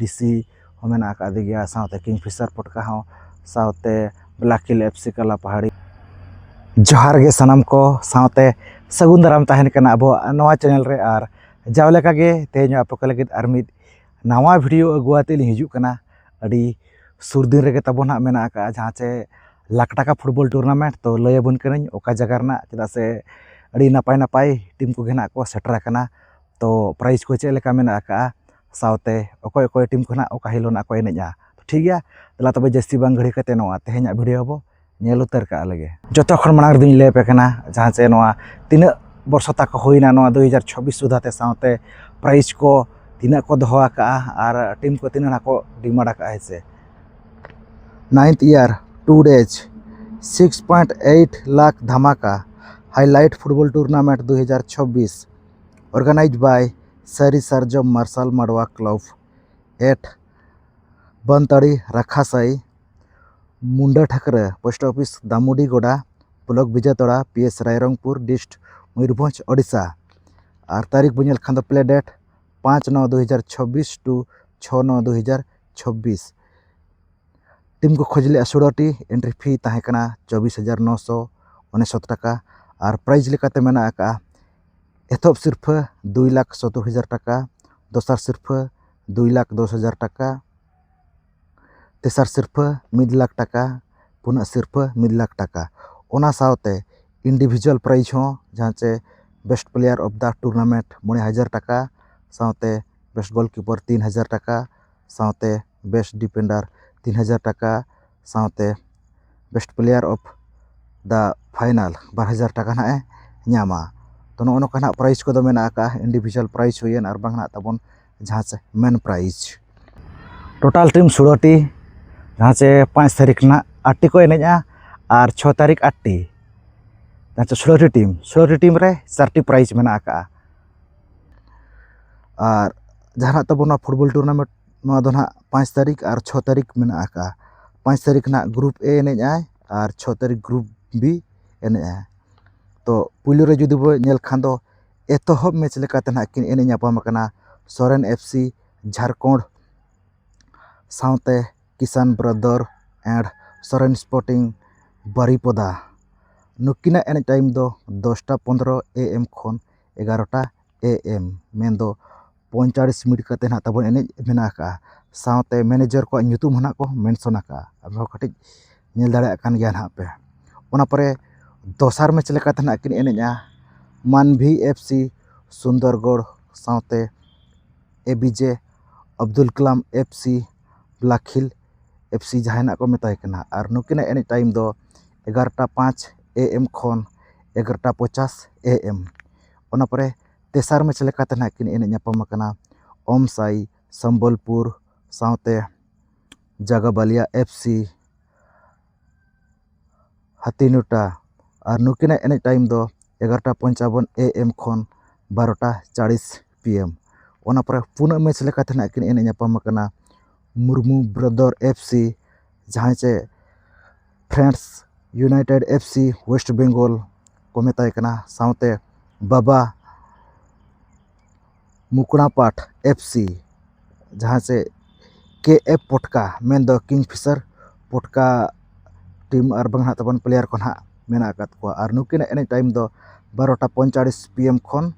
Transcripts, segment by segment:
DC hon mena akade gya saute Kingfisher Potka hon saute Black Hill FC Kala Pahari जोहार गे सानाम को साउते सगुन दाराम ताहेन कना अब नवा चैनल रे आर जाव लेका गे तेज आप को लगित आर मिद नवा वीडियो अगुआते li हिजु कना अडी सुर दिन रे तबन हा मेना का जहां से लाख टाका फुटबॉल टूर्नामेंट तो लय बन कनई ओका जगह रना चदा से अडी नपाय नपाय टीम को घेना को सेटर कना तो प्राइज को चे लेका मेना का साउते ओकोय ओकोय टीम को ना ओका हिलोना को एनेजा तो ठीक गया तला तबे जस्ती बांग घड़ी कते नवा तेहेना वीडियो बो नेल उतर का लगे जो खन मांग दिन ले पे जहाँ से तीन वर्ष तक होना 2026 सुधाते साते प्राइज को तीना को दोहा और टीम को तीना को डिमांड का से 9th ईयर 2 days 6.8 लाख धमाका highlight football tournament 2026 organise by Sari Sarjom marshal Madwa club at Bantadi Rakhasai Munda Thakre post office Damudi Goda block Bijatada PS Rairangpur dist Mayurbhanj Odisha और तारीख बनेल खान प्ले डेट 5/9/2026 टू 6/9/2026 टीम को खोजले 16टी एंट्री फी तहकना 24,969 टाका और प्राइज लेकाते मेना का एथब सिर्फ 2,70,000 टाका दोसर सिर्फ 2,10,000 टाका तेसर सिर्फ 1 लाख टाका पुना सिर्फ 1 लाख टाका ओना साउते इंडिविजुअल प्राइज हो जहाँ से best player of the tournament 9,000 टाका साउते बेस्ट गोलकीपर 3,000 टाका साउते बेस्ट डिफेंडर 3,000 टाका साउते best player of the final 12,000 टाका ना नामा तो नोका प्राइज को मेना का इंडिविजुअल प्राइज हुई और बांगना तबन जहाँ से मेन प्राइज टोटल टीम 16टी जहाँ से 5 तारीख ना 8टी को एनेजा और 6 तारीख 8टी जहाँ से 16टी टीम रे 4टी प्राइज मेना का और जहाँ तब फुटबॉल टूर्नामेंट ना 5 तारीख और 6 तारीख मेना का 5 तारीख ना ग्रुप ए एनेजा और 6 तारीख ग्रुप बी एनेजा तो पुलो रे जुदी बो नेल खान दो एतहब मैच लेकाते ना किन एने नापाम कना सोरेन FC झारखंड साउते Kisan brother and Soren sporting Baripada नुकिना एने टाइम दो 10:15 AM खन 11टा AM मेन दो 45 मिनट कते ना तबन एने मेना का साउते मैनेजर को ᱧᱩᱛᱩᱢ हना को मेंशन का अब कटिज नेल दाड़ा कान गया ना पे ओना परे दोसार मैच लेकाते ना किन एनेजा मानभी FC Sundargarh साउते ABJ Abdul Kalam FC black हिल FC जहाना को मेताय कना और नुकिना एने टाइम दो 11:05 AM खन 11:50 AM ओना परे तेसार मैच लेकाते ना किन एने नापाम कना ओम साई संबलपुर साउते जगाबालिया FC हाथीनुटा और नुकिना एने टाइम दो 11:55 AM खन 12:40 PM ओना परे पुना मैच लेकाते ना किन एने नापाम कना मुर्मू ब्रदर FC जहाँ से friends united FC West Bengal को मेताय कना साउते बाबा मुकड़ापाट FC जहाँ से KF पोटका मेन दो किंगफिशर पोटका टीम और बंगना तबन प्लेयर को ना मेना कात को और नुकिना एने टाइम दो 12:45 PM खन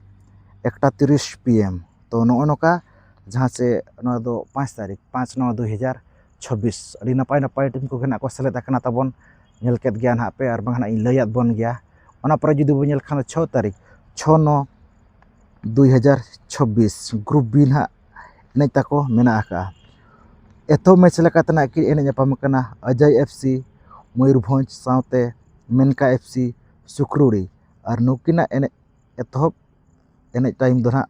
1:30 PM तो नोका जहाँ से 5 तारीख 5/9/2026 अड़ी नपाय नपाय टीम को घेना को सेलेद आकना तबन नेल केद गया ना पे और बांगना इन लयात बन गया ओना पर जुदी बो नेल खान 6 तारीख 6/9/2026 ग्रुप बी ना एने ताको मेना का एतो मैच लेकाते ना कि एने नापाम कना अजय FC मयूरभंज साउते मेनका FC सुक्रुड़ी और नुकिना एने एतहब एने टाइम दो ना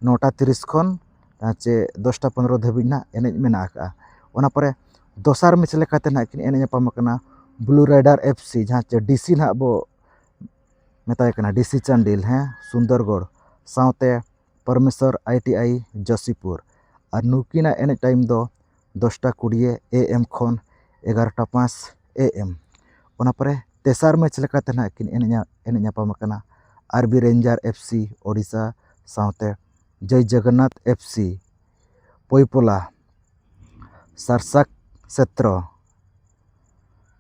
9:30 खन से 10:15 धाबी ना एने मेना का ओना परे दोसार मैच लेकाते ना किन एने नापाम कना ब्लू राइडर FC जहाँ से DC ना बो मेताय कना DC चांडिल हैं सुंदरगढ़ साउते परमेश्वर ITI जसीपुर और नुकिना एने टाइम दो 10:20 AM खन 11:05 AM ओना परे तेसार मैच लेकाते ना किन एने नापाम कना RB रेंजर FC ओडिशा साउते जय जगन्नाथ FC पोईपोला ᱥᱟᱨᱥᱟᱠ ᱥᱮᱛᱨᱚ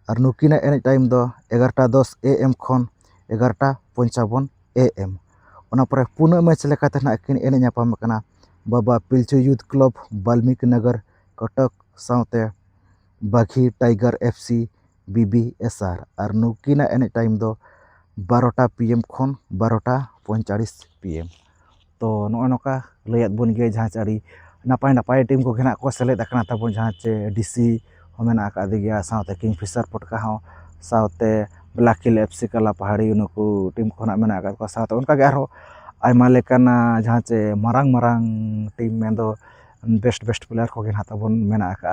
ᱟᱨ ᱱᱩᱠᱤᱱᱟᱜ ᱮᱱᱮᱡ ᱴᱟᱭᱤᱢ ᱫᱚ 11:10 AM ᱠᱷᱚᱱ 11:55 AM। ᱚᱱᱟ ᱯᱚᱨᱮ ᱯᱩᱱᱟᱹᱜ ᱢᱮᱪ ᱞᱮᱠᱟᱛᱮ ᱱᱟᱦᱟᱜ ᱠᱤᱱ ᱮᱱᱮᱡ ᱧᱟᱯᱟᱢ ᱠᱟᱱᱟ ᱵᱟᱵᱟ ᱯᱤᱞᱪᱩ ᱭᱩᱛᱷ ᱠᱞᱟᱵᱽ ᱵᱟᱞᱢᱤᱠᱤ ᱱᱚᱜᱚᱨ ᱠᱚᱴᱚᱠ ᱥᱟᱶᱛᱮ ᱵᱟঘᱤ ᱴᱟइगर FC BBSR ᱟᱨ ᱱᱩᱠᱤᱱᱟᱜ ᱮᱱᱮᱡ ᱴᱟᱭᱤᱢ ᱫᱚ 12टा PM ᱠᱷᱚᱱ 12:45 PM। तो नᱚᱜᱼᱚ ᱱᱚᱝᱠᱟ ᱞᱟᱹᱭᱟᱫ ᱵᱚᱱ ᱜᱮ ᱡᱟᱦᱟᱸ ᱪᱮ ᱟᱹᱰᱤ ᱱᱟᱯᱟᱭ ᱱᱟᱯᱟय ᱴᱤᱢ ᱠᱚᱜᱮ ᱱᱟᱜ ᱠᱚ ᱥᱮᱞᱮᱫ ᱟᱠᱟᱱᱟ ᱛᱟᱵᱚᱱ ᱡᱟᱦᱟᱸ ᱪᱮ DC ᱦᱚᱸ ᱢᱮᱱᱟᱜ ᱟᱠᱟᱫ ᱜᱮᱭᱟ ᱥᱟᱶᱛᱮ ᱠᱤᱝᱯᱷᱤᱥᱟᱨ ᱯᱚᱴᱠᱟ ᱦᱚᱸ ᱥᱟᱶᱛᱮ ᱵᱞᱟᱠ ᱦᱤᱞ FC ᱠᱟᱞᱟ ᱯᱟᱦᱟᱲᱤ ᱱᱩᱠᱩ ᱴᱤᱢ ᱠᱚ ᱱᱟᱜ ᱢᱮᱱᱟᱜ ᱟᱠᱟᱫ ᱠᱚᱣᱟ ᱥᱟᱶᱛᱮ ᱚᱱᱠᱟᱜᱮ ᱟᱨᱦᱚᱸ ᱟᱭᱢᱟ ᱞᱮᱠᱟᱱᱟ ᱡᱟᱦᱟᱸ ᱪᱮ ᱢᱟᱨᱟᱝ ᱴᱤᱢ ᱢᱮᱱᱫᱚ बेस्ट प्लेयर को गे ताबन मेना आका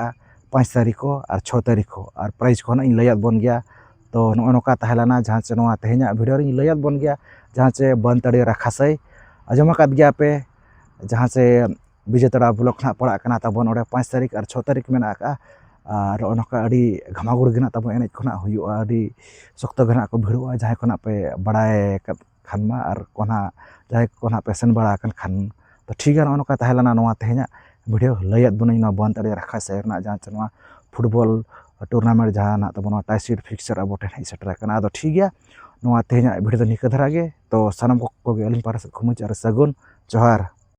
5 तारीख को और 6 तारीख को और प्राइज को इन लैद बन गया। तो नॉ नौका तहलाना जहाँ चे नोआ तेहना वीडियो इन लैद बन गया जहाँ चे बनतड़ी राखासई आजम आकाद गया पे जहाँ से विजेतड़ा ब्लॉक ना पड़ा कना ताबन ओडे 5 तारीख और 6 तारीख मेना आका और नौका अड़ी घमागुड़ गे ताबन एनेज को हुआ अड़ी शक्त गे को भिड़ुआ जहाँ को पे बड़ाय खानमा और कोना जहाँ को पे सेन बड़ा खान तो ठीक है नौका तहलाना नोआ तेहना वीडियो लैद बन बनतड़ी राखा से जहाँ से फुटबॉल टूर्नामेंट जहाँ तब टाइसिड फिक्सर अब ठेन सेटर अब ठीक है तेहना वीडियो निका धारा गे। तो सानम को अली पारा से खुमुच और सगुन जोहार।